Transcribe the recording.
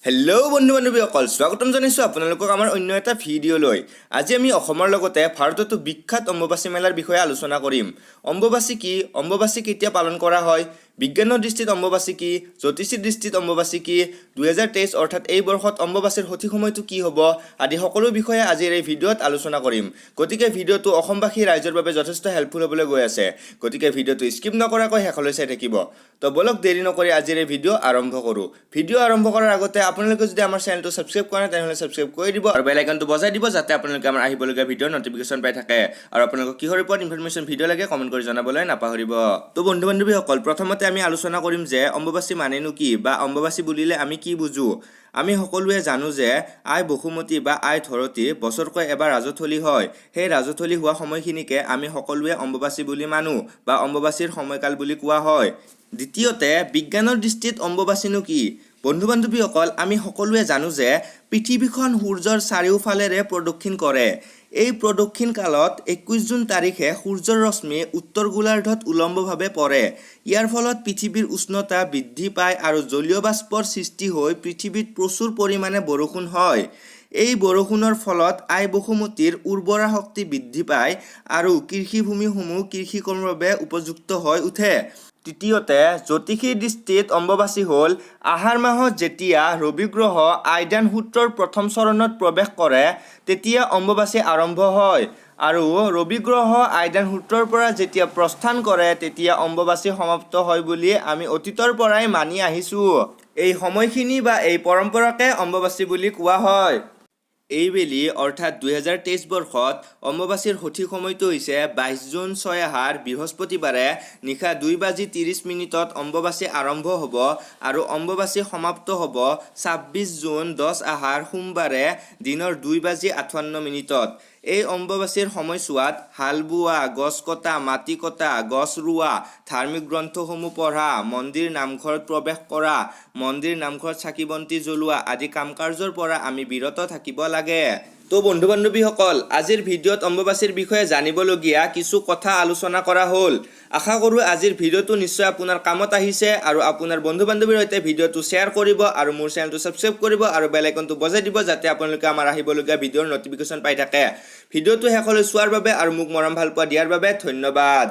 Hello' বন্ধু বান্ধৱীসকল, স্বাগতম জনাইছোঁ আপোনালোকক আমাৰ অন্য এটা ভিডিঅ'লৈ। আজি আমি অসমৰ লগতে ভাৰততো বিখ্যাত অম্বুবাচী মেলাৰ বিষয়ে আলোচনা কৰিম। অম্বুবাচী কি, অম্বুবাচী কেতিয়া পালন কৰা হয়, বিজ্ঞানৰ দৃষ্টিত অম্বুবাচী কি, জ্যোতিষীৰ দৃষ্টিত অম্বুবাচী কি, 2023 অৰ্থাৎ এই বৰ্ষত অম্বুবাচীৰ সঠিক সময়টো কি হ'ব আদি সকলো বিষয়ে আজিৰ এই ভিডিঅ'ত আলোচনা কৰিম। গতিকে ভিডিঅ'টো অসমবাসী ৰাইজৰ বাবে যথেষ্ট হেল্পফুল হ'বলৈ গৈ আছে। গতিকে ভিডিঅ'টো স্কিপ নকৰাকৈ শেষলৈ চাই থাকিব। তো বলক দেৰি নকৰি আজিৰ এই ভিডিঅ' আৰম্ভ কৰোঁ। ভিডিঅ' আৰম্ভ কৰাৰ আগতে আপোনালোকে যদি আমাৰ চেনেলটো ছাবস্ক্ৰাইব কৰা নাই তেনেহ'লে ছাবস্ক্ৰাইব কৰি দিব আৰু বেল আইকনটো বজাই দিব যাতে আপোনালোকে আমাৰ আহিবলগীয়া ভিডিঅ'ৰ নটিফিকেশ্যন পাই থাকে। আৰু আপোনালোকক কিহৰ ওপৰত ইনফৰমেশ্যন ভিডিঅ' লাগে কমেণ্ট কৰি জনাবলৈ নাপাহৰিব। তো বন্ধু বান্ধৱীসকল, প্ৰথমতে আমি আলোচনা কৰিম যে অম্বুবাচী মানেনো কি বা অম্বুবাচী বুলিলে আমি কি বুজোঁ। আমি সকলোৱে জানো যে আই বসুমতী বা আই ধৰতী বছৰকৈ এবাৰ ৰাজথলী হয়। সেই ৰাজথলী হোৱা সময়খিনিকে আমি সকলোৱে অম্বুবাচী বুলি মানো বা অম্বুবাচীৰ সময়কাল বুলি কোৱা হয়। দ্বিতীয়তে, বিজ্ঞানৰ দৃষ্টিত অম্বুবাচীনো কি। বন্ধু বান্ধৱীসকল, আমি সকলোৱে জানো যে পৃথিৱীখন সূৰ্যৰ চাৰিওফালেৰে প্ৰদক্ষিণ কৰে। এই প্ৰদক্ষিণ কালত 21 জুন তাৰিখে সূৰ্যৰ ৰশ্মি উত্তৰ গোলাৰ্ধত উলম্বভাৱে পৰে। ইয়াৰ ফলত পৃথিৱীৰ উষ্ণতা বৃদ্ধি পায় আৰু জলীয় বাষ্পৰ সৃষ্টি হৈ পৃথিৱীত প্ৰচুৰ পৰিমাণে বৰষুণ হয়। এই বৰষুণৰ ফলত আই বসুমতীৰ উৰ্বৰা শক্তি বৃদ্ধি পায় আৰু কৃষিভূমিসমূহ কৃষিকৰ্মৰ বাবে উপযুক্ত হৈ উঠে। তৃতীয়তে, জ্যোতিষীৰ দৃষ্টিত অম্বুবাচী হ'ল আহাৰ মাহত যেতিয়া ৰবি গ্ৰহ আইদান সূত্ৰৰ প্ৰথম চৰণত প্ৰৱেশ কৰে তেতিয়া অম্বুবাচী আৰম্ভ হয় আৰু ৰবি গ্ৰহ আইদান সূত্ৰৰ পৰা যেতিয়া প্ৰস্থান কৰে তেতিয়া অম্বুবাচী সমাপ্ত হয় বুলি আমি অতীতৰ পৰাই মানি আহিছোঁ। এই সময়খিনি বা এই পৰম্পৰাকে অম্বুবাচী বুলি কোৱা হয়। এইবেলি অৰ্থাৎ 2023 বৰ্ষত অম্বুবাচীৰ সঠিক সময়টো হৈছে 22 জুন 6 আহাৰ বৃহস্পতিবাৰে নিশা 2:30 অম্বুবাচী আৰম্ভ হ'ব আৰু অম্বুবাচী সমাপ্ত হ'ব 26 জুন 10 আহাৰ সোমবাৰে দিনৰ 2:58। এই অম্বুবাচীৰ সময়ছোৱাত হাল বোৱা, গছ কটা, মাটি কটা, গছ ৰোৱা, ধাৰ্মিক গ্ৰন্থসমূহ পঢ়া, মন্দিৰ নামঘৰত প্ৰৱেশ কৰা, মন্দিৰ নামঘৰত চাকি বন্তি জ্বলোৱা আদি কাম কাৰ্যৰ পৰা আমি বিৰত থাকিব লাগে। তো বন্ধু বান্ধৱীসকল, আজিৰ ভিডিঅ'ত অম্বুবাচীৰ বিষয়ে জানিবলগীয়া কিছু কথা আলোচনা কৰা হ'ল। আশা কৰোঁ আজিৰ ভিডিঅ'টো নিশ্চয় আপোনাৰ কামত আহিছে আৰু আপোনাৰ বন্ধু বান্ধৱীৰ সৈতে ভিডিঅ'টো শ্বেয়াৰ কৰিব আৰু মোৰ চেনেলটো ছাবস্ক্ৰাইব কৰিব আৰু বেল আইকনটো বজাই দিব যাতে আপোনালোকে আমাৰ আহিবলগীয়া ভিডিঅ'ৰ নটিফিকেশ্যন পাই থাকে। ভিডিঅ'টো শেষলৈ চোৱাৰ বাবে আৰু মোক মৰম ভাল পোৱা দিয়াৰ বাবে ধন্যবাদ।